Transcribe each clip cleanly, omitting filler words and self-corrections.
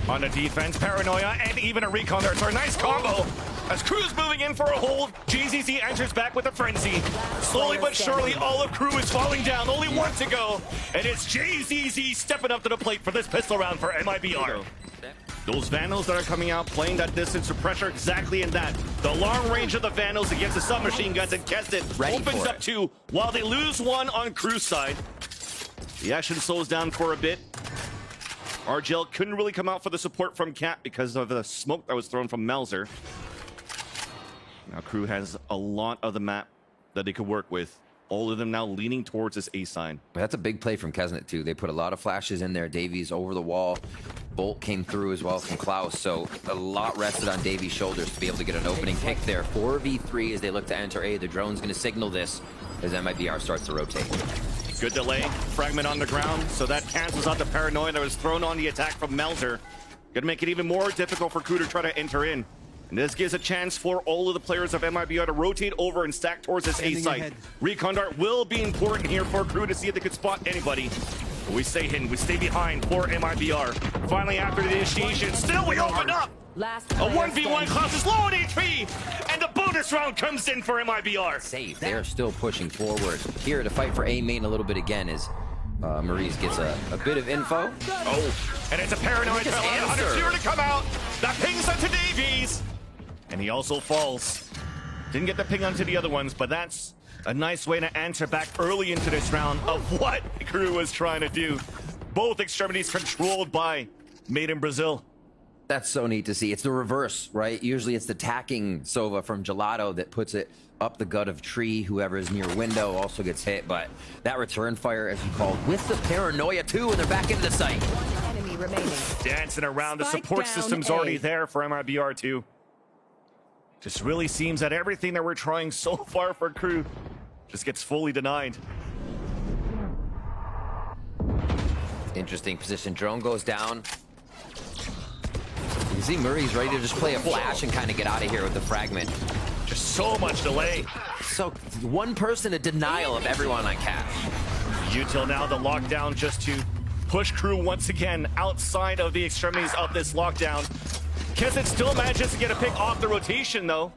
On the defense, Paranoia, and even a recon there. It's a nice combo. As KRU's moving in for a hold, JZZ enters back with a frenzy. Slowly but surely, all of KRU is falling down. Only one to go. And it's JZZ stepping up to the plate for this pistol round for MIBR. Those Vandals that are coming out, playing that distance of pressure exactly in that. The long range of the Vandals against the submachine guns, and Kesnet opens up two while they lose one on KRU's side. The action slows down for a bit. RGL couldn't really come out for the support from Cat because of the smoke that was thrown from Melzer. Now KRU has a lot of the map that they could work with. All of them now leaning towards this A sign. That's a big play from Kesnet too. They put a lot of flashes in there. Davies over the wall. Bolt came through as well from Klaus. So a lot rested on Davies' shoulders to be able to get an opening pick there. 4v3 as they look to enter A. The drone's going to signal this as MIBR starts to rotate. Good delay. Fragment on the ground. So that cancels out the Paranoia that was thrown on the attack from Melzer. Going to make it even more difficult for KRU to try to enter in. And this gives a chance for all of the players of MIBR to rotate over and stack towards this A site. Recon dart will be important here for KRU to see if they could spot anybody. But we stay hidden, we stay behind for MIBR. Finally, after the initiation, still we open up! A 1v1 Klaus is low on HP, and the bonus round comes in for MIBR. Safe, they're still pushing forward. Here to fight for A main a little bit again is Maurice gets a bit of info. Oh, and it's a Paranoid 100 to come out. That pings onto Davies. And he also falls. Didn't get the ping onto the other ones, but that's a nice way to answer back early into this round of what KRU was trying to do. Both extremities controlled by Made in Brazil. That's so neat to see. It's the reverse, right? Usually it's the tacking Sova from Gelato that puts it up the gut of tree. Whoever is near window also gets hit, but that return fire, as you called, with the Paranoia too, and they're back into the site. One enemy remaining. Dancing around. Spike the support down system's A. already there for MIBR too. Just really seems that everything that we're trying so far for KRU just gets fully denied. Interesting position. Drone goes down. You see Murray's ready to just play a flash and kind of get out of here with the fragment. Just so much delay. So one person in denial of everyone on Cash. Util now the lockdown just to push KRU once again outside of the extremities of this lockdown. Kesnet still manages to get a pick off the rotation though.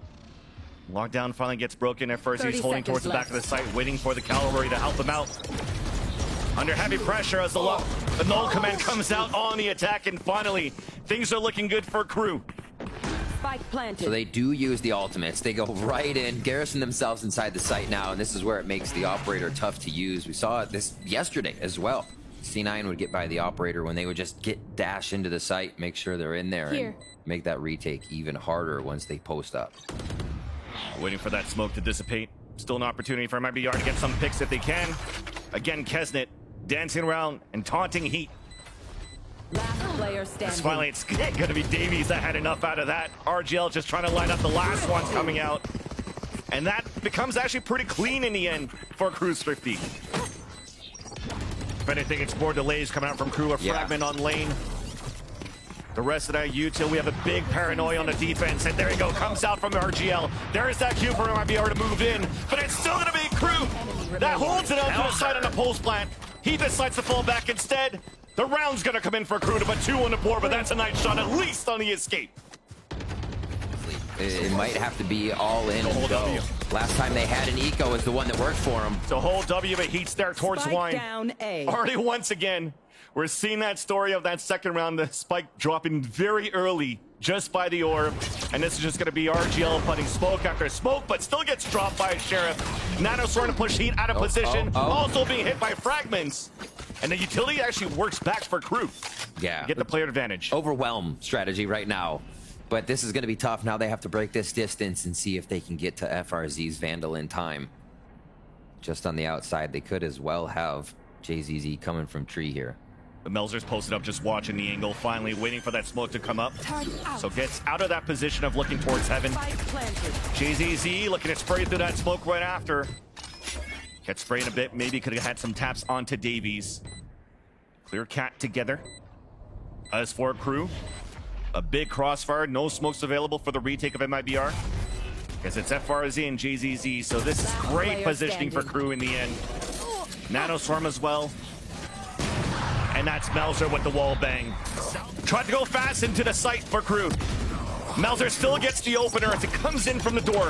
Lockdown finally gets broken at first. He's holding towards the back of the site, waiting for the cavalry to help him out. Under heavy pressure as the null command comes out on the attack, and finally things are looking good for KRU. Spike planted. So they do use the ultimates. They go right in, garrison themselves inside the site now, and this is where it makes the operator tough to use. We saw this yesterday as well. C9 would get by the operator when they would just dash into the site, make sure they're in there, and make that retake even harder once they post up. Waiting for that smoke to dissipate. Still an opportunity for MIBR to get some picks if they can. Again, Kesnet dancing around and taunting Heat. Last player standing. Finally, it's going to be Davies that had enough out of that. RGL just trying to line up the last ones coming out. And that becomes actually pretty clean in the end for KRU Thrifty. If anything, it's more delays coming out from KRU. A fragment on lane. The rest of that util, we have a big Paranoia on the defense, and there you go, comes out from RGL. There is that cue for MIBR to move in, but it's still gonna be KRU that holds it out to the side on the post plant. He decides to fall back instead. The round's gonna come in for KRU to put 2 on the board, but that's a nice shot, at least on the escape. It might have to be all in and go. Last time they had an eco is the one that worked for them. So whole W, but Heat's there towards Spike Wine. down A. Already once again, we're seeing that story of that second round, the spike dropping very early just by the orb. And this is just going to be RGL putting smoke after smoke, but still gets dropped by a Sheriff. Nano starting to push Heat out of position, also being hit by fragments. And the utility actually works back for KRU. Yeah. Get the player advantage. Overwhelm strategy right now. But this is going to be tough. Now they have to break this distance and see if they can get to FRZ's Vandal in time. Just on the outside, they could as well have JZZ coming from tree here. The Melzer's posted up, just watching the angle, finally waiting for that smoke to come up. So gets out of that position of looking towards heaven. JZZ looking to spray through that smoke right after. Gets sprayed a bit, maybe could have had some taps onto Davies. Clear Cat together. As for KRU, a big crossfire, no smokes available for the retake of MIBR. Because it's FRZ and JZZ, so this is great positioning for KRU in the end. Nano Swarm as well. And that's Melzer with the wall bang. Tried to go fast into the site for Crew. Melzer still gets the opener as it comes in from the door.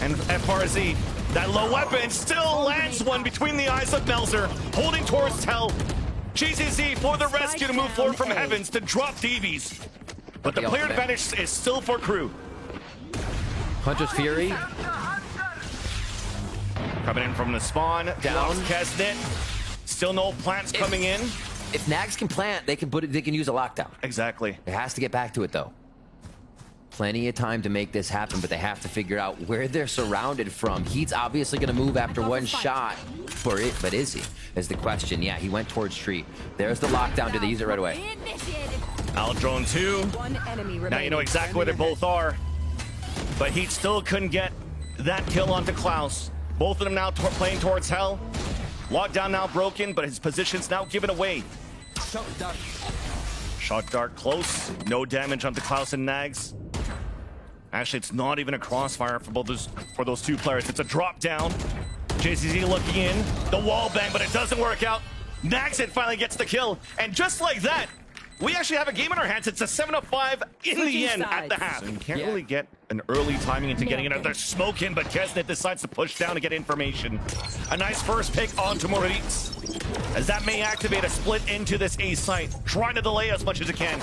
And FRZ, that low weapon still lands one between the eyes of Melzer, holding towards Tell. GZZ for the rescue to move forward from Heavens to drop Davies. But the player advantage is still for Crew. Hunter's Fury. Coming in from the spawn, down Kesnet. Still no plants coming in. If Nags can plant, they can use a lockdown. Exactly. It has to get back to it though. Plenty of time to make this happen, but they have to figure out where they're surrounded from. Heat's obviously going to move after one shot for it, but is he? Is the question. Yeah, he went towards Street. There's the lockdown. Do they use it right away? Aldrone 2. One enemy remaining. Now you know exactly where they both are. But Heat still couldn't get that kill onto Klaus. Both of them now playing towards Hell. Lockdown now broken, but his position's now given away. Shot dart close. No damage onto Klaus and Nags. Actually, it's not even a crossfire for those two players. It's a drop down. JCZ looking in. The wall bang, but it doesn't work out. Naxit finally gets the kill. And just like that, we actually have a game in our hands. It's a 7-5 in the end at the half. So you can't really get an early timing into getting another smoke in, but Kesnet decides to push down to get information. A nice first pick onto Moritz, as that may activate a split into this A site, trying to delay as much as it can.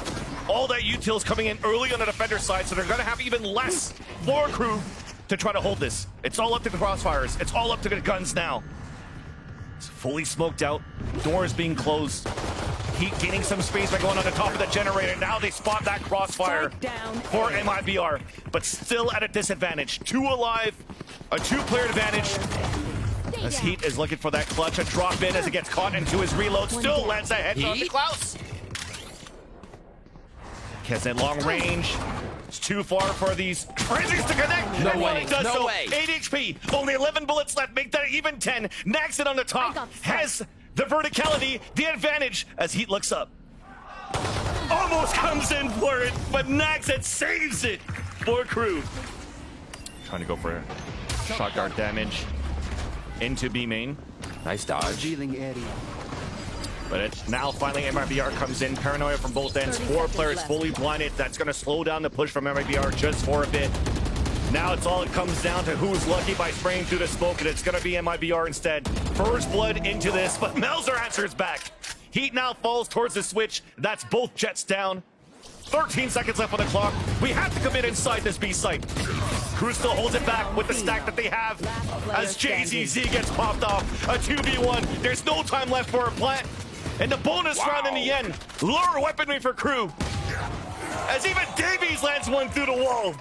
All that utils coming in early on the defender side, so they're going to have even less for Crew to try to hold this. It's all up to the crossfires. It's all up to the guns now. It's fully smoked out. Doors being closed. Heat gaining some space by going on the top of the generator. Now they spot that crossfire for MIBR, but still at a disadvantage. 2 alive, a 2-player advantage. As Heat is looking for that clutch, a drop in as it gets caught into his reload. Still lands a headshot to Klaus. Kesnet long range. It's too far for these frenzies to connect. No and way, when it does no so, way. 8 HP, only 11 bullets left, make that even 10. Naxit on the top has the verticality, the advantage as Heat looks up. Almost comes in for it, but Naxit saves it for Crew. Trying to go for shot dart damage into B main. Nice dodge. But it's now finally MIBR comes in. Paranoia from both ends. 4 players fully blinded. That's going to slow down the push from MIBR just for a bit. Now it's all it comes down to who's lucky by spraying through the smoke, and it's going to be MIBR instead. First blood into this, but Melzer answers back. Heat now falls towards the switch. That's both jets down. 13 seconds left on the clock. We have to commit inside this B site. Crew still holds it back with the stack that they have as JZZ gets popped off. A 2v1. There's no time left for a plant. And the bonus round in the end. Lure weaponry for Crew. As even Davies lands one through the wall.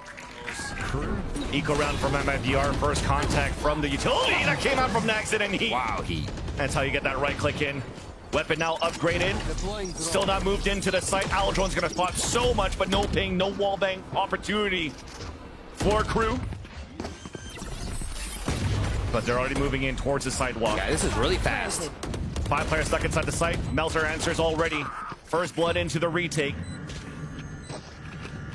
Eco round from MIBR. First contact from the utility that came out from Naxit and Heat. Wow, Heat. That's how you get that right click in. Weapon now upgraded. Still not moved into the site. Aldrone's gonna spot so much, but no ping, no wallbang opportunity for Crew. But they're already moving in towards the sidewalk. Yeah, this is really fast. 5 players stuck inside the site. Melzer answers already. First blood into the retake.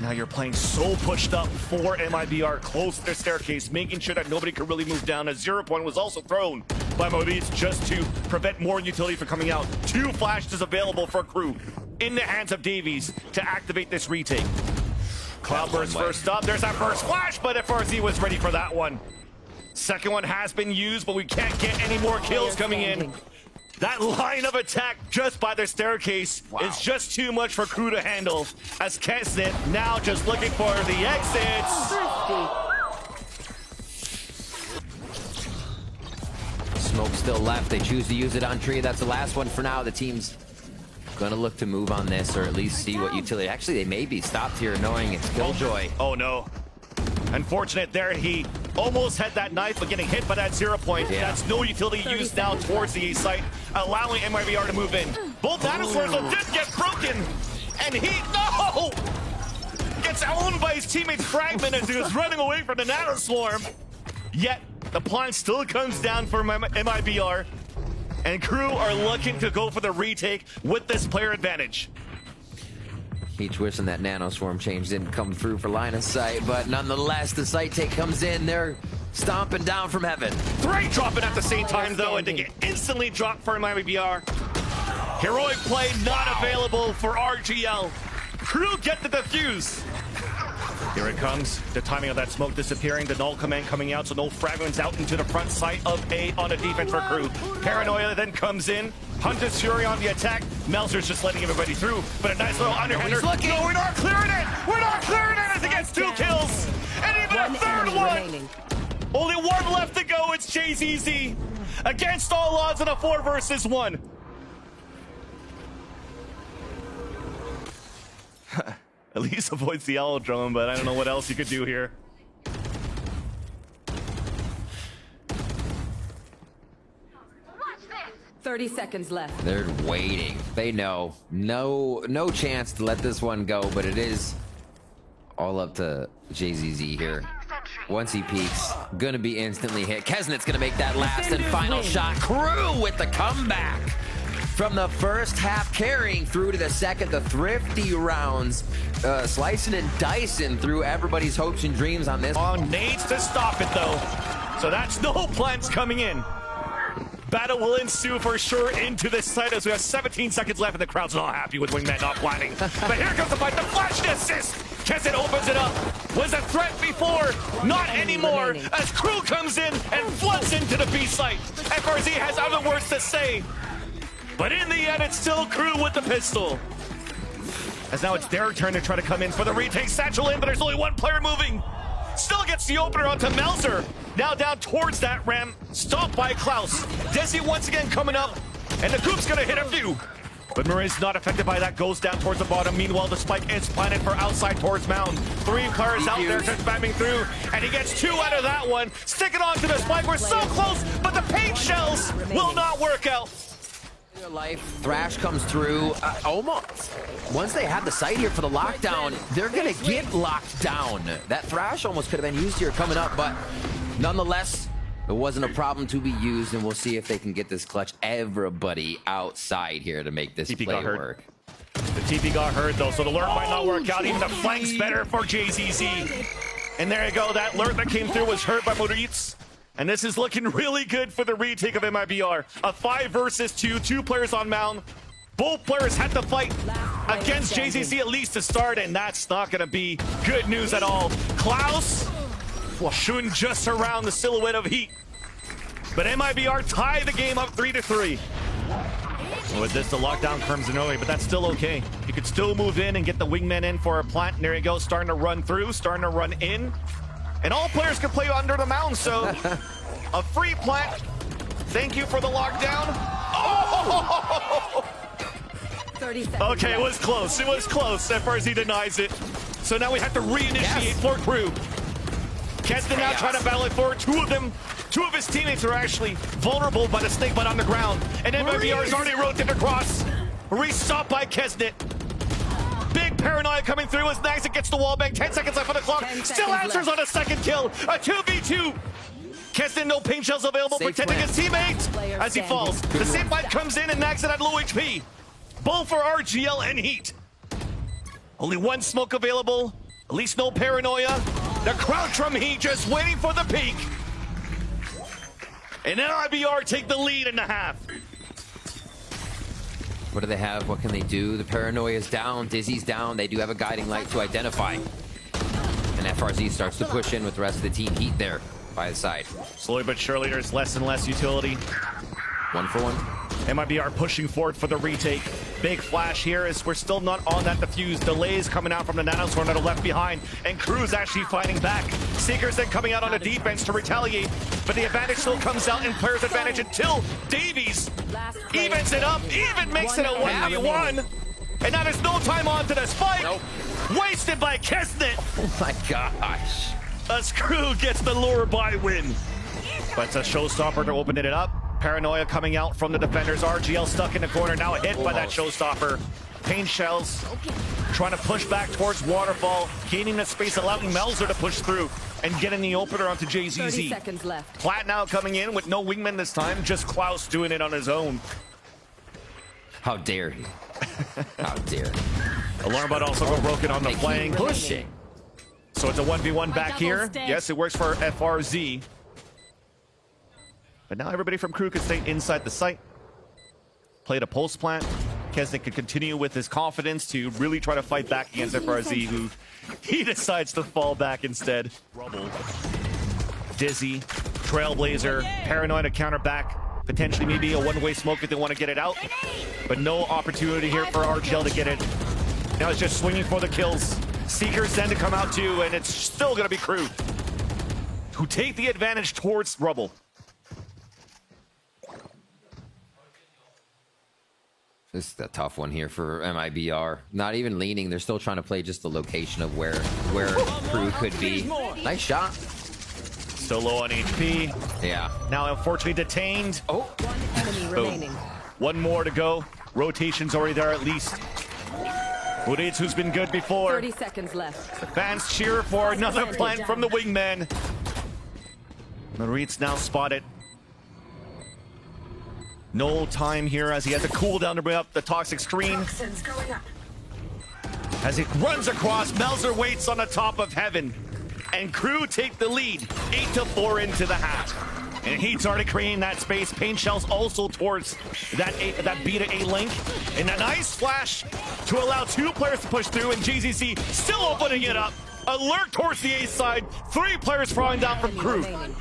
Now you're playing so pushed up for MIBR, close to their staircase, making sure that nobody could really move down. A 0 point was also thrown by Moritz just to prevent more utility from coming out. 2 flashes available for Crew in the hands of Davies to activate this retake. Cloudburst first up. There's that first flash, but FRZ was ready for that one. Second one has been used, but we can't get any more kills coming in. That line of attack just by their staircase is just too much for Crew to handle. As Kesnet now just looking for the exits. Smoke still left. They choose to use it on tree. That's the last one for now. The team's gonna look to move on this, or at least see what utility. Actually, they may be stopped here knowing it's Killjoy. Oh no. Unfortunate there, he almost had that knife, but getting hit by that 0 point. Yeah. That's no utility used now towards the A site, allowing MIBR to move in. Both dinosaurs did get broken, and he, no! Gets owned by his teammate Fragment as he was running away from the Nanoswarm. Yet, the plan still comes down for MIBR, and Crew are looking to go for the retake with this player advantage. Each wishing that Nanoswarm change didn't come through for line of sight, but nonetheless, the sight take comes in. They're stomping down from heaven. 3 dropping at the same time, though, and they get instantly dropped for MIBR. Heroic play not available for RGL. Crew get the defuse. Here it comes. The timing of that smoke disappearing. The null command coming out, so no fragments out into the front side of A on the defense for Crew. Paranoia then comes in. Hunter's Fury on the attack. Melzer's just letting everybody through, but a nice little underhander. No, we're not clearing it! We're not clearing it as it gets 2 kills! And even a third one! Remaining. Only 1 left to go. It's JZZ against all odds in a 4 versus 1. At least avoids the owl drone, but I don't know what else you could do here. Watch this. 30 seconds left. They're waiting. They know. No chance to let this one go, but it is all up to JZZ here. Once he peeks, gonna be instantly hit. Kesnet's gonna make that last and final shot. Crew with the comeback. From the first half, carrying through to the second, the thrifty rounds, slicing and dicing through everybody's hopes and dreams on this. On nades to stop it, though. So that's no plants coming in. Battle will ensue for sure into this site as we have 17 seconds left and the crowd's not happy with Wingman not planning. But here comes the fight, the flash and assist! Kesset opens it up. Was a threat before, not anymore, as Crew comes in and floods into the B site. FRZ has other words to say. But in the end, it's still Crew with the pistol. As now it's their turn to try to come in for the retake. Satchel in, but there's only 1 player moving. Still gets the opener onto Melzer. Now down towards that ram. Stopped by Klaus. Desi once again coming up. And the Coop's gonna hit a few. But Mariz not affected by that. Goes down towards the bottom. Meanwhile, the spike is planted for outside towards Mound. 3 players out there just spamming through. And he gets 2 out of that one. Stick it onto the spike. We're so close, but the paint shells will not work out. Life, Thrash comes through, almost. Once they have the site here for the lockdown, they're gonna get locked down. That Thrash almost could have been used here coming up, but nonetheless, it wasn't a problem to be used, and we'll see if they can get this clutch. Everybody outside here to make this TP play got hurt. work. The TP got hurt though, so the lurk might not work out. Even the flank's better for JZZ. And there you go, that lurk that came through was hurt by Moritz. And this is looking really good for the retake of MIBR. A 5 versus 2, 2 players on Mound. Both players had to fight against JZC at least to start, and that's not gonna be good news at all. Klaus shooting just around the silhouette of Heat. But MIBR tie the game up 3-3. With this, the lockdown comes in early, but that's still okay. You could still move in and get the wingman in for a plant. And there you go, starting to run through, starting to run in. And all players can play under the mound, so a free plant. Thank you for the lockdown. Oh! 30 seconds Okay, it left. was close. It was close. FRZ denies it. So now we have to reinitiate for Crew. Keston now trying to battle it forward. 2 of his teammates are actually vulnerable by the snake bite on the ground. And MIBR is already rotated across. Restopped by Kesnet. Big paranoia coming through as Naxa gets the wall bang. 10 seconds left on the clock. Still answers on a second kill. A 2v2. Keston, no paint shells available, Safe protecting plan. his teammates as he falls. The same fight comes in and Naxa at low HP. Both for RGL and Heat. Only 1 smoke available. At least no paranoia. The crouch from Heat just waiting for the peak. And MIBR take the lead in the half. What do they have? What can they do? The paranoia is down. Dizzy's down. They do have a guiding light to identify. And FRZ starts to push in with the rest of the team. Heat there by the side. Slowly but surely, there's less and less utility. 1 for 1. MIBR pushing forward for the retake. Big flash here as we're still not on that defuse. Delays coming out from the nanoswarm that are left behind. And Crew's actually fighting back. Seekers then coming out on the defense to retaliate. But the advantage still comes out in player's advantage until Davies evens it up. Even makes it a 1v1. And now there's no time on to the spike. Nope. Wasted by Kesnet. Oh my gosh. As Crew gets the lure by win. But it's a showstopper to open it up. Paranoia coming out from the defenders. RGL stuck in the corner, now hit by that showstopper. Pain shells trying to push back towards Waterfall, gaining the space, allowing Melzer to push through and getting the opener onto 30 JZZ. seconds left. Plat now coming in with no wingman this time, just Klaus doing it on his own. How dare he? How dare he? Alarm bot also got broken on the They keep flank. pushing. So it's a 1v1 back here. Yes, it works for FRZ. But now everybody from Crew can stay inside the site. Played a pulse plant. Kesnick could continue with his confidence to really try to fight back against FRZ, who he decides to fall back instead. Rubble, Dizzy, Trailblazer, Paranoid to counter back. Potentially maybe a one-way smoke if they want to get it out. But no opportunity here for RGL to get it. Now it's just swinging for the kills. Seekers then to come out too, and it's still going to be KRU who take the advantage towards Rubble. This is a tough one here for MIBR. Not even leaning. They're still trying to play just the location of where KRU could be. Nice shot. Still low on HP. Yeah. Now unfortunately detained. One enemy remaining. One more to go. Rotation's already there at least. Udic, who's been good before. 30 seconds left. The fans cheer for another plant from the wingman. Maritz now spotted. No time here as he has a cooldown to bring up the toxic screen. As it runs across, Melzer waits on the top of heaven. And KRU take the lead, 8-4 into the half. And Heat's already creating that space. Pain Shells also towards that B to A link. And a nice flash to allow two players to push through, and GZC still opening it up. Alert towards the A side. 3 players falling down from KRU.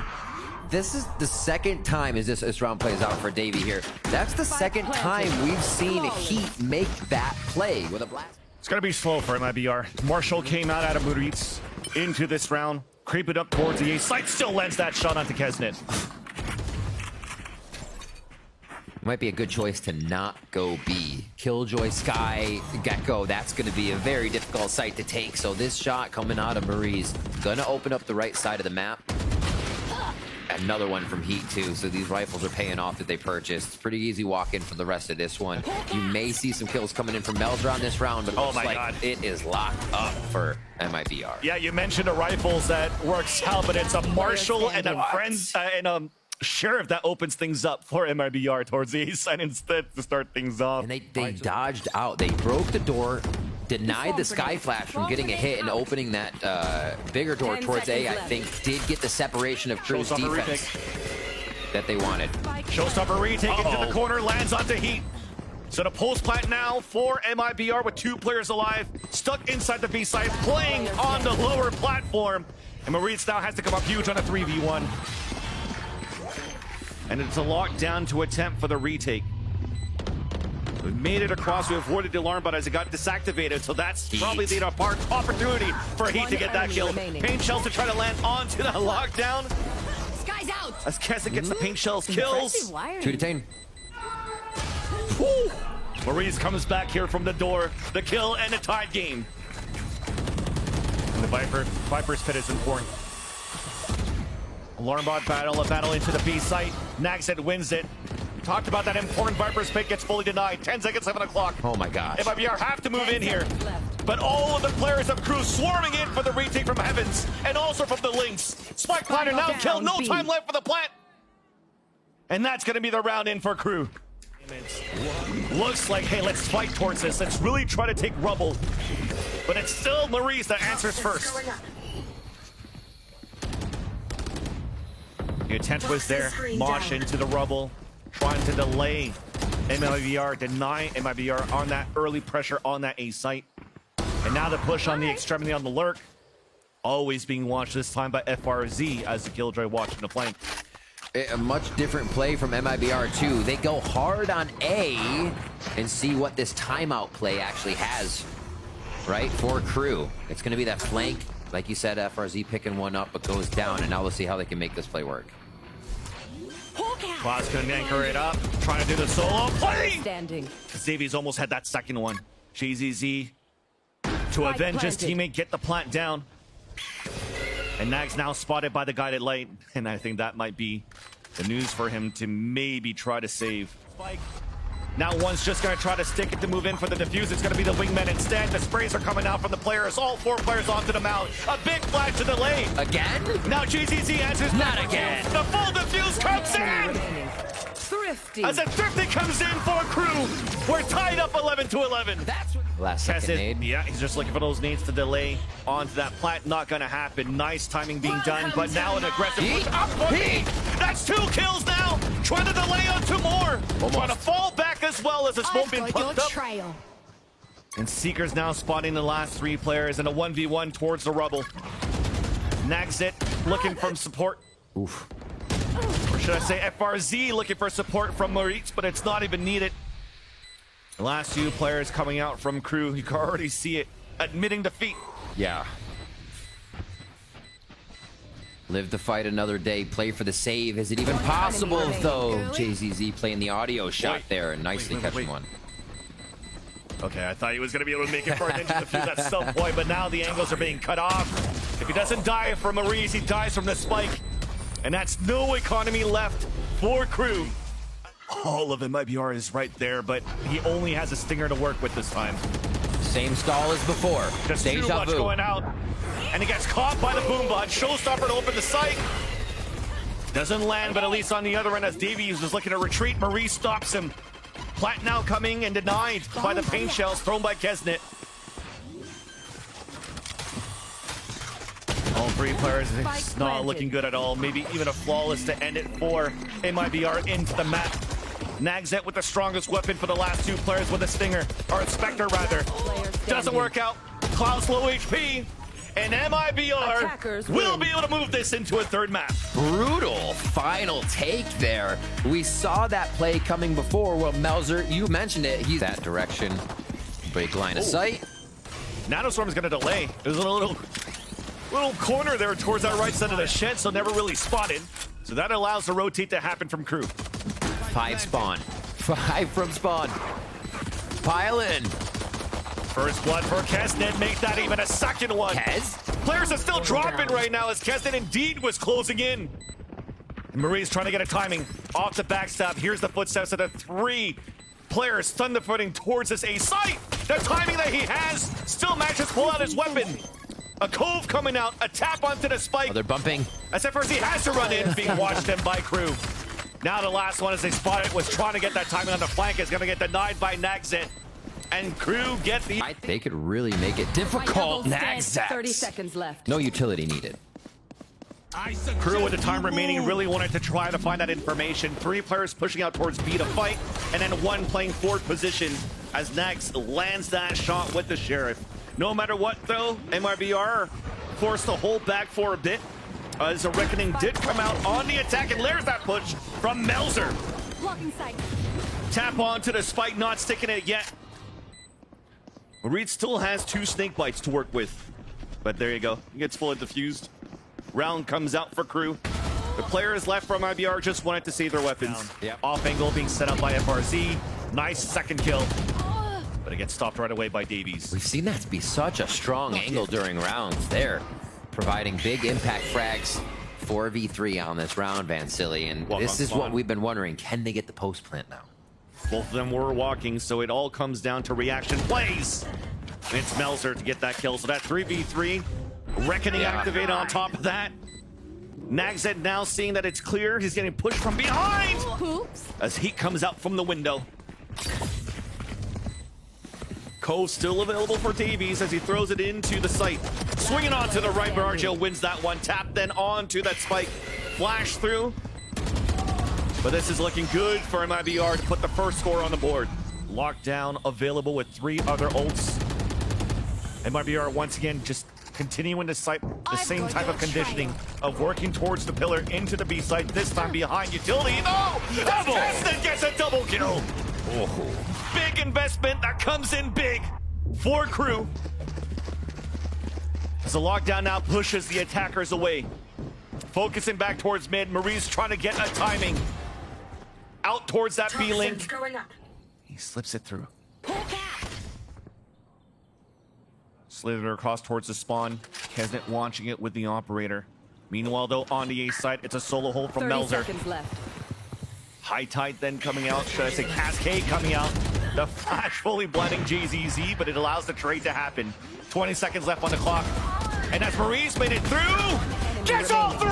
This is the second time as this round plays out for Davey here. That's the second time we've seen Heat make that play with a blast. It's going to be slow for MIBR. Marshall came out of Muritz into this round, creeping up towards the A side, still lands that shot onto Kesnet. Might be a good choice to not go B. Killjoy, Sky, Gecko, that's going to be a very difficult site to take. So this shot coming out of Marie's going to open up the right side of the map. Another one from Heat too, so these rifles are paying off that they purchased. It's pretty easy walk-in for the rest of this one. You may see some kills coming in from Melzer on this round, but it looks like it is locked up for MIBR. Yeah, you mentioned the rifles that works out, but it's a Marshall and a friend and a Sheriff that opens things up for MIBR towards the east side instead to start things off. And they dodged out. They broke the door, denied the Sky Flash from getting a hit, and opening that bigger door towards A, I think, did get the separation of KRU's defense that they wanted. Showstopper retake into the corner, lands onto Heat. So the post plant now for MIBR with 2 players alive, stuck inside the B side, playing on the lower platform. And Maurice now has to come up huge on a 3v1. And it's a lockdown to attempt for the retake. We made it across, we avoided the alarm, but as it got disactivated, so that's probably the opportunity for Heat to get that kill. Paint Shells to try to land onto the lockdown. Sky's out. As Kesnick gets the Paint Shells kills. 2 detained. Maurice comes back here from the door. The kill and a tied game. And the Viper's Pit is important. Alarmbot battle, a battle into the B site. Nagset wins it. Talked about that important Viper's Pit gets fully denied. 10 seconds, 7 o'clock. Oh my gosh. MIBR have to move in here. But all of the players of KRU swarming in for the retake from Heavens and also from the Lynx. Spike Planner now killed. No time left for the plant. And that's going to be the round in for KRU. Looks like, hey, let's fight towards this. Let's really try to take Rubble. But it's still Maurice that answers first. The attempt was there. Mosh into the Rubble, trying to delay MIBR, deny MIBR on that early pressure on that A site. And now the push on the extremity on the lurk. Always being watched this time by FRZ as the Killjoy watching the flank. A much different play from MIBR too. They go hard on A and see what this timeout play actually has, right, for KRU. It's going to be that flank, like you said, FRZ picking one up, but goes down, and now we'll see how they can make this play work. Claus couldn't anchor it up, trying to do the solo play. Standing. Xavier's almost had that second one. JZZ to avenge his teammate, get the plant down. And Nag's now spotted by the guided light, and I think that might be the news for him to maybe try to save. Spike. Now one's just going to try to stick it to move in for the defuse. It's going to be the wingman instead. The sprays are coming out from the players. All 4 players onto the mount. A big flash to the lane. Again? Now GZZ answers. Not again. The full defuse comes in. Thrifty. As a Thrifty comes in for KRU. We're tied up 11-11. That's what last second nade. Yeah, he's just looking for those nades to delay onto that plant. Not going to happen. Nice timing being done, but now an aggressive push up for Heat. That's 2 kills now. trying to delay on two more. Trying to fall back as well as the smoke I've being got your pumped up. trail. And Seeker's now spotting the last three players in a 1v1 towards the rubble. Nagzit looking from support. Oof. Or should I say FRZ looking for support from Maurice, but it's not even needed. The last few players coming out from KRU, you can already see it, admitting defeat. Yeah. Live to fight another day. Play for the save. Is it even possible, though? JZZ playing the audio shot Wait. there and nicely catching one. Okay, I thought he was going to be able to make it for an into the fuse at some point, but now the angles are being cut off. If he doesn't die from Maurice, he dies from the spike. And that's no economy left for KRU. All of MIBR is right there, but he only has a stinger to work with this time. Same stall as before. Just too Deja much vu. going out. And he gets caught by the boombot. Showstopper to open the sight. Doesn't land, but at least on the other end as Davies is looking to retreat, Maurice stops him. Plat now coming and denied by the paint shells thrown by Kesnet. All three players, it's not looking good at all. Maybe even a flawless to end it for MIBR into the map. Nagzet with the strongest weapon for the last two players with a stinger, or a Spectre rather. Doesn't work out. Cloud's low HP, and MIBR will be able to move this into a third map. Brutal final take there. We saw that play coming before. Well, Melzer, you mentioned it. He's that direction. Break line of sight. Nanostorm is going to delay. There's a little corner there towards that right side of the shed, so never really spotted. So that allows the rotate to happen from KRU. 5 spawn. 5 from spawn. Pile in. First blood for Kesnet, make that even a second one. Kez? Players are still dropping right now as Kesnet indeed was closing in. Marie's trying to get a timing off the backstab. Here's the footsteps of the 3 players thunderfooting towards this A site. The timing that he has still manages to pull out his weapon. A cove coming out, a tap onto the spike. Oh, they're bumping. As at first he has to run in, being watched in by KRU. Now the last one as they spot it was trying to get that timing on the flank. Is going to get denied by Nagzit. And KRU get the... I think they could really make it difficult. Nagzat. 30 seconds left. No utility needed. KRU with the time remaining really wanted to try to find that information. 3 players pushing out towards B to fight, and then 1 playing forward position as Nags lands that shot with the Sheriff. No matter what, though, MIBR forced to hold back for a bit as a Reckoning did come out on the attack, and there's that push from Melzer. Blocking sight. Tap onto the spike, not sticking it yet. Reed still has 2 snake bites to work with, but there you go. He gets fully diffused. Round comes out for KRU. The players left from MIBR just wanted to save their weapons. Yep. Off angle being set up by FRZ. Nice second kill. But it gets stopped right away by Davies. We've seen that be such a strong angle during rounds there, providing big impact frags. 4v3 on this round, Vansili, and this is what we've been wondering. Can they get the post plant now? Both of them were walking, so it all comes down to reaction plays. And it's Melzer to get that kill. So that 3v3, Reckoning activated on top of that. Nagzet now seeing that it's clear. He's getting pushed from behind. Oops. As heat comes out from the window. Cove still available for Davies as he throws it into the site. Swinging on to the right, but RGL wins that one. Tap then on to that spike. Flash through. But this is looking good for MIBR to put the first score on the board. Lockdown available with 3 other ults. MIBR once again just continuing to cite the same type of conditioning of working towards the pillar into the B site, this time behind utility. No! Double! Kesnet gets a double kill! Oh. Big investment that comes in big for KRU. As the lockdown now pushes the attackers away. Focusing back towards mid, Marie's trying to get a timing. Out towards that B link. He slips it through. Slid it across towards the spawn. Kesnet launching it with the operator. Meanwhile, though, on the A side, it's a solo hold from 30 Melzer. seconds left. High Tide then coming out. Should I say Cascade coming out? The flash fully blinding JZZ, but it allows the trade to happen. 20 seconds left on the clock. And as Marie's made it through, gets all 3!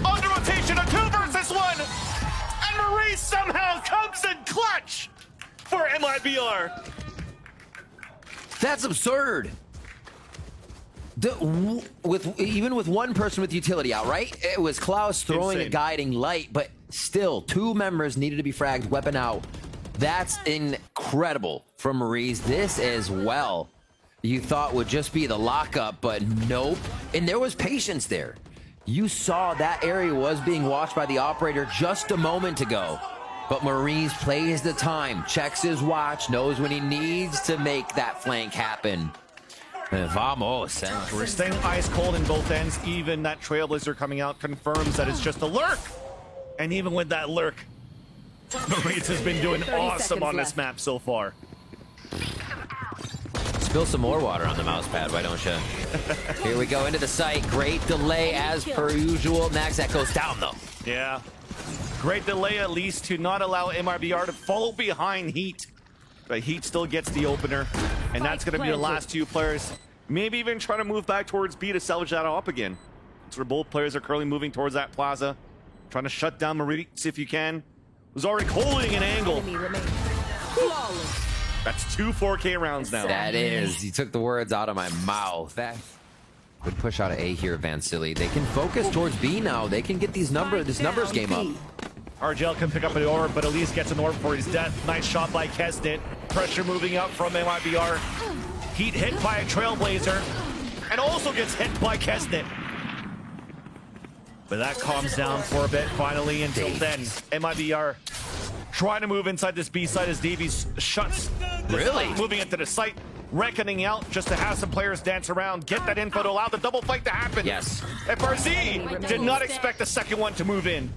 Under rotation, a 2 versus 1! And Marie somehow comes in clutch for MIBR. That's absurd. Even with 1 person with utility out, right? It was Klaus throwing a guiding light, but Still, 2 members needed to be fragged, weapon out. That's incredible from Maurice. This as well, you thought would just be the lockup, but nope. And there was patience there. You saw that area was being watched by the operator just a moment ago. But Maurice plays the time, checks his watch, knows when he needs to make that flank happen. Vamos. We're staying ice cold in both ends. Even that Trailblazer coming out confirms that it's just a lurk. And even with that lurk, Maurice has been doing awesome on this map so far. Spill some more water on the mouse pad, why don't you? Here we go into the site. Great delay as per usual. Max, that goes down though. Yeah. Great delay at least to not allow MIBR to follow behind Heat. But Heat still gets the opener. And that's going to be the last 2 players. Maybe even trying to move back towards B to salvage that up again. That's where both players are currently moving towards that plaza. Trying to shut down Maurice if you can. Was already holding an angle. That's 2 4K rounds now. That is. You took the words out of my mouth. That would push out of A here, Vansili. They can focus towards B now. They can get this numbers game up. RGL can pick up an orb, but at least gets an orb for his death. Nice shot by Kesnit. Pressure moving up from MIBR. Heat hit by a Trailblazer. And also gets hit by Kesnit. But that calms down for a bit finally. Until then, MIBR trying to move inside this B side as Davies shuts. Really? Moving into the site. Reckoning out just to have some players dance around. Get that info to allow the double fight to happen. Yes. FRZ did not expect the second one to move in.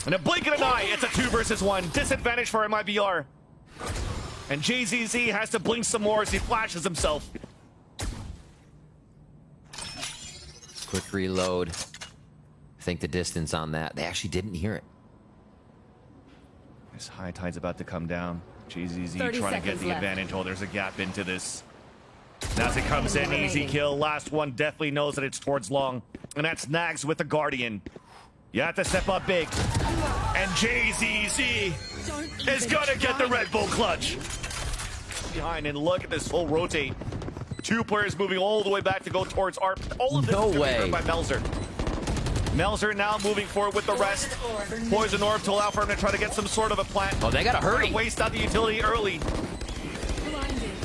In a blink of an eye, it's a 2 versus 1. Disadvantage for MIBR. And JZZ has to blink some more as he flashes himself. Quick reload. I think the distance on that, they actually didn't hear it. This high tide's about to come down. JZZ trying to get the advantage. Oh, there's a gap into this. And as it comes in, easy kill. Last one definitely knows that it's towards long. And that's Nags with the Guardian. You have to step up big. And JZZ is gonna get the Red Bull clutch. Behind, and look at this full rotate. 2 players moving all the way back to go towards ARP. All of this No is way. covered by Melzer. Melzer now moving forward with the rest. Poison orb to allow for him to try to get some sort of a plant. Oh, they gotta hurry. Waste out the utility early.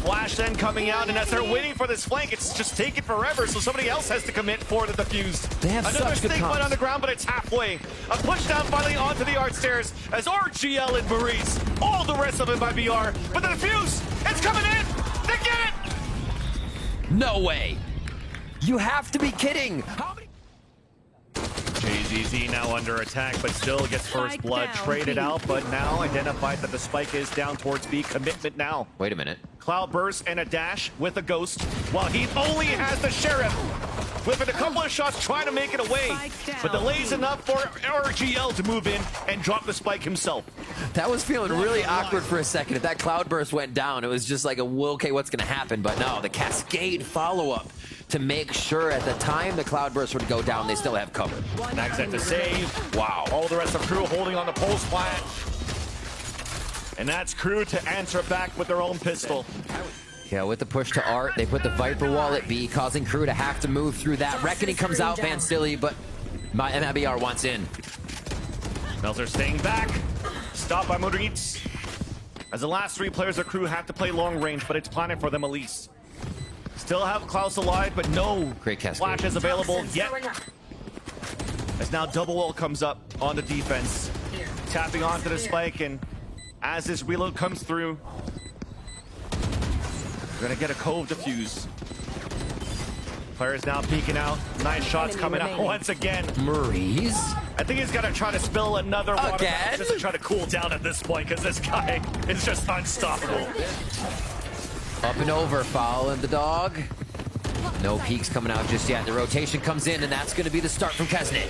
Flash then coming out, and as they're waiting for this flank, it's just taking forever, so somebody else has to commit for the defuse. They have Another such good stake comps. on the ground, but it's halfway. A push down finally onto the art stairs as RGL and Maurice, all the rest of it by BR. But the defuse, it's coming in! They get it! No way. You have to be kidding. How many? JZZ now under attack, but still gets first Spike blood down, traded B. out, but now identified that the spike is down towards B. Commitment now. Wait a minute. Cloud burst and a dash with a ghost, while he only has the sheriff. Whipping a couple of shots, trying to make it away, but delays enough for RGL to move in and drop the spike himself. That was feeling really awkward for a second. If that cloud burst went down, it was just like, well, okay, what's going to happen? But no, the cascade follow-up to make sure at the time the cloud burst would go down, they still have cover. Nags at the save. Wow. All the rest of crew holding on the pulse plant. And that's crew to answer back with their own pistol. Yeah, with the push to Art, they put the Viper wall at B, causing crew to have to move through that. Reckoning comes out, Vansili, but my MIBR wants in. Melzer staying back. Stopped by Maurice. As the last 3 players of crew have to play long range, but it's planted for them at least. Still have Klaus alive, but no Great cascade. flashes available yet. As now double wall comes up on the defense. Tapping onto the spike, and as this reload comes through, we're gonna get a Cove defuse. Players now peeking out. Nice shots coming out once again. Maurice? I think he's gonna try to spill another water Again? bottle just to try to cool down at this point, because this guy is just unstoppable. Up and over, following the dog. No peeks coming out just yet. The rotation comes in, and that's going to be the start from Kesnit.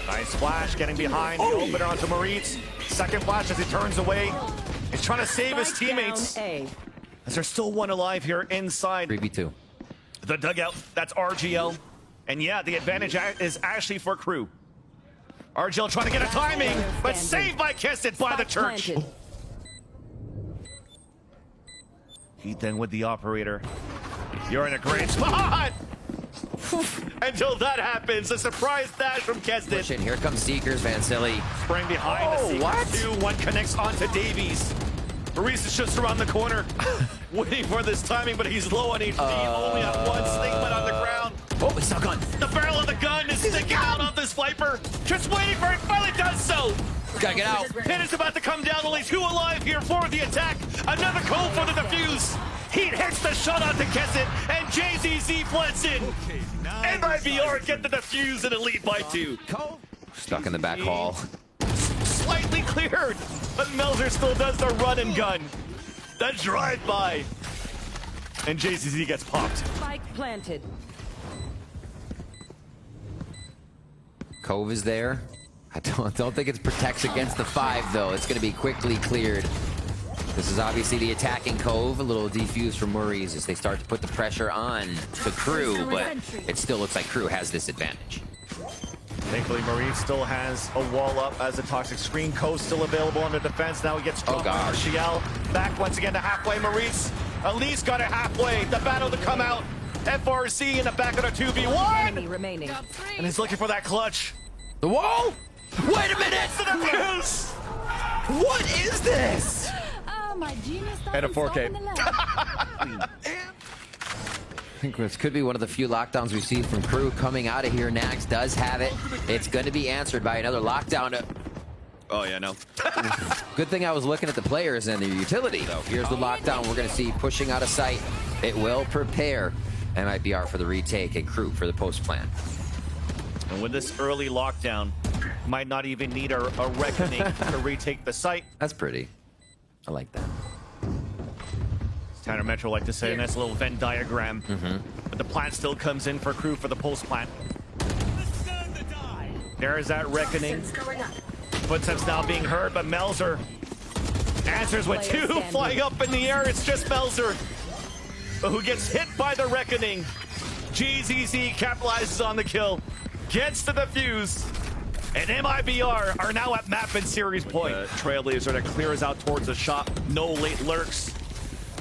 Nice flash, getting behind the opener onto Maurice. Second flash as he turns away. He's trying to save his teammates. As there's still one alive here inside 3v2. the dugout. That's RGL. And yeah, the advantage is actually for crew. RGL trying to get a timing, but saved by Kesnit by the church. Heat then with the operator. You're in a great spot! Until that happens, a surprise dash from Keston. Push in. Here comes Seekers, Van Silly. Spring behind the Seekers what? too. One connects onto Davies. Maurice is just around the corner, waiting for this timing, but he's low on HP. Only at one stigma on the ground. Oh, it's not gone. The barrel of the gun is sticking out of this Viper. Just waiting for it. Finally does so. Gotta get out. Pin is about to come down. Only 2 alive here for the attack. Another cove for the defuse. Heat hits the shot onto Kesset, and JZZ floods in. MIBR get the defuse and a lead by 2. Stuck in the back hall. Slightly cleared, but Melzer still does the run and gun. The drive-by. And JZZ gets popped. Spike planted. Cove is there. I don't think it protects against the 5, though. It's going to be quickly cleared. This is obviously the attacking Cove. A little defuse from Maurice as they start to put the pressure on the crew, but it still looks like crew has this advantage. Thankfully, Maurice still has a wall up as a toxic screen. Cove still available on the defense. Now he gets Oh, gosh. Arciel back once again to halfway. Maurice at least got it halfway. The battle to come out. FRC in the back of the 2v1. Enemy remaining. And he's looking for that clutch. The wall? Wait a minute! To the defuse. What is this? Oh, my genius thought And a he saw 4K. in the lab. I think this could be one of the few lockdowns we've seen from crew coming out of here. Nax does have it. It's going to be answered by another lockdown. Oh, yeah, no. Good thing I was looking at the players and their utility, though. Here's the lockdown we're going to see pushing out of sight. It will prepare MIBR for the retake and crew for the post plan. And with this early lockdown, might not even need a reckoning to retake the site. That's pretty. I like that. Tanner Metro like to say a nice little Venn diagram. Mm-hmm. But the plant still comes in for crew for the post plant. There is that reckoning. Footsteps now being heard, but Melzer answers with 2 flying up in the air. It's just Melzer who gets hit by the reckoning. GZZ capitalizes on the kill, gets the defuse, and MIBR are now at map and series point. Trailblazer that clears out towards the shop. No late lurks.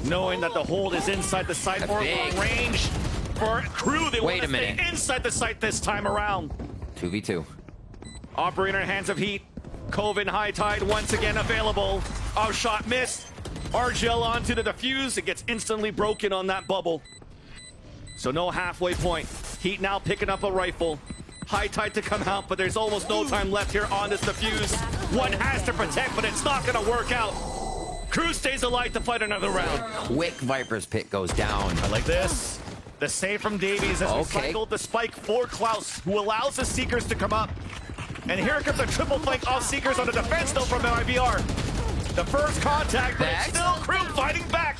Knowing that the hold is inside the site or range for crew. They want to stay inside the site this time around. 2v2. Operator in hands of heat. Cove in high tide once again available. Oh, shot missed. RGL onto the defuse. It gets instantly broken on that bubble. So no halfway point. Heat now picking up a rifle. High tide to come out, but there's almost no time left here on this defuse. One has to protect, but it's not going to work out. Crew stays alive to fight another round. Quick Viper's pit goes down. I like this. The save from Davies as recycled the spike for Klaus, who allows the Seekers to come up. And here comes a triple flank off Seekers on the defense, though, from MIBR. The first contact, but it's still crew fighting back.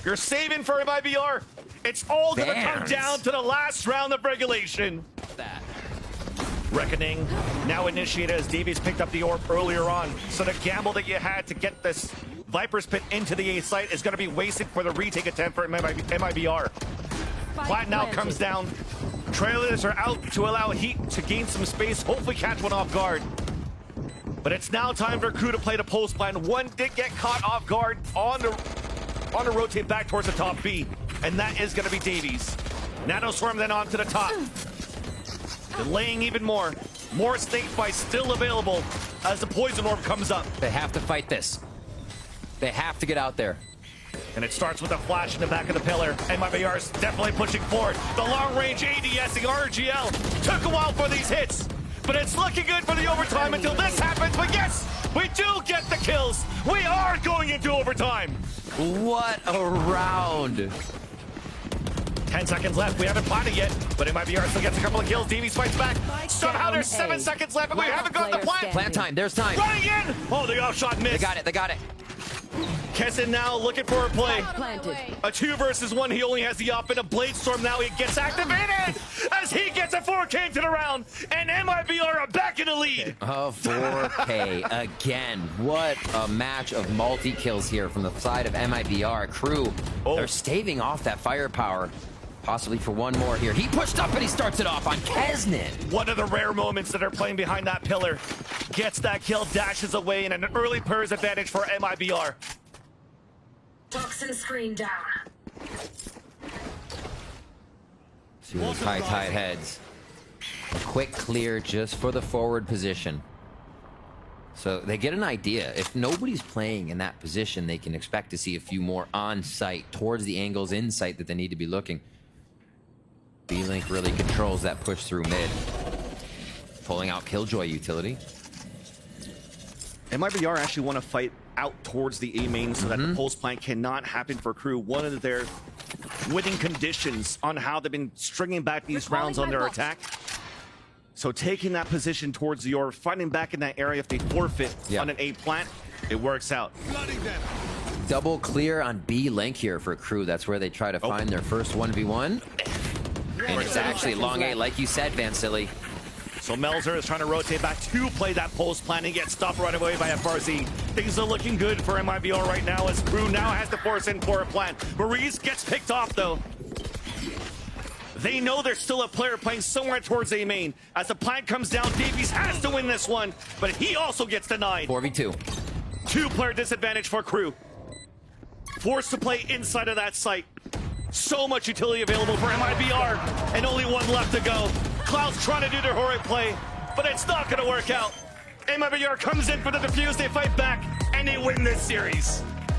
You're saving for MIBR. It's all going to come down to the last round of regulation. Reckoning now initiated as Davies picked up the orb earlier on. So the gamble that you had to get this Viper's Pit into the A site is going to be wasted for the retake attempt for MIBR. Plat now comes down. Trailers are out to allow Heat to gain some space, hopefully catch one off guard. But it's now time for crew to play the post plan. One did get caught off guard on the rotate back towards the top B, and that is going to be Davies. Nano Swarm then on to the top. Delaying even more. More snake fight still available as the poison orb comes up. They have to fight this. They have to get out there. And it starts with a flash in the back of the pillar. MIBR is definitely pushing forward. The long-range ADSing RGL took a while for these hits, but it's looking good for the overtime until this happens. But yes, we do get the kills. We are going into overtime. What a round. 10 seconds left. We haven't plotted yet, but MIBR still gets a couple of kills. Davies fights back. Somehow there's 7 seconds left, and we haven't got the plant. Plant time. There's time. Running in. Oh, the offshot missed. They got it. They got it. Kesson now looking for a play. Planted. A 2 versus 1. He only has the op in a Blade Storm. Now he gets activated as he gets a 4K into the round, and MIBR are back in the lead. Oh, 4K again. What a match of multi-kills here from the side of MIBR. Crew, they're staving off that firepower. Possibly for one more here. He pushed up and he starts it off on Kesnin. One of the rare moments that are playing behind that pillar. Gets that kill, dashes away, and an early purrs advantage for MIBR. Toxin screen down. Two of those high tide heads. A quick clear just for the forward position. So they get an idea. If nobody's playing in that position, they can expect to see a few more on site towards the angles in sight that they need to be looking. B-Link really controls that push through mid. Pulling out Killjoy utility. MIBR actually want to fight out towards the A main so that the pulse plant cannot happen for KRU. One of their winning conditions on how they've been stringing back these rounds on their attack. So taking that position towards your fighting back in that area if they forfeit on an A plant, it works out. Double clear on B-Link here for KRU. That's where they try to find their first 1v1. And it's actually long A, like you said, Vansili. So Melzer is trying to rotate back to play that pulse plant and get stopped right away by FRZ. Things are looking good for MIBR right now as KRU now has to force in for a plant. Maurice gets picked off though. They know there's still a player playing somewhere towards A main. As the plant comes down, Davies has to win this one, but he also gets denied. 4v2. Two-player disadvantage for KRU. Forced to play inside of that site. So much utility available for MIBR, and only one left to go. Cloud's trying to do their horrid play, but it's not going to work out. MIBR comes in for the defuse, they fight back, and they win this series.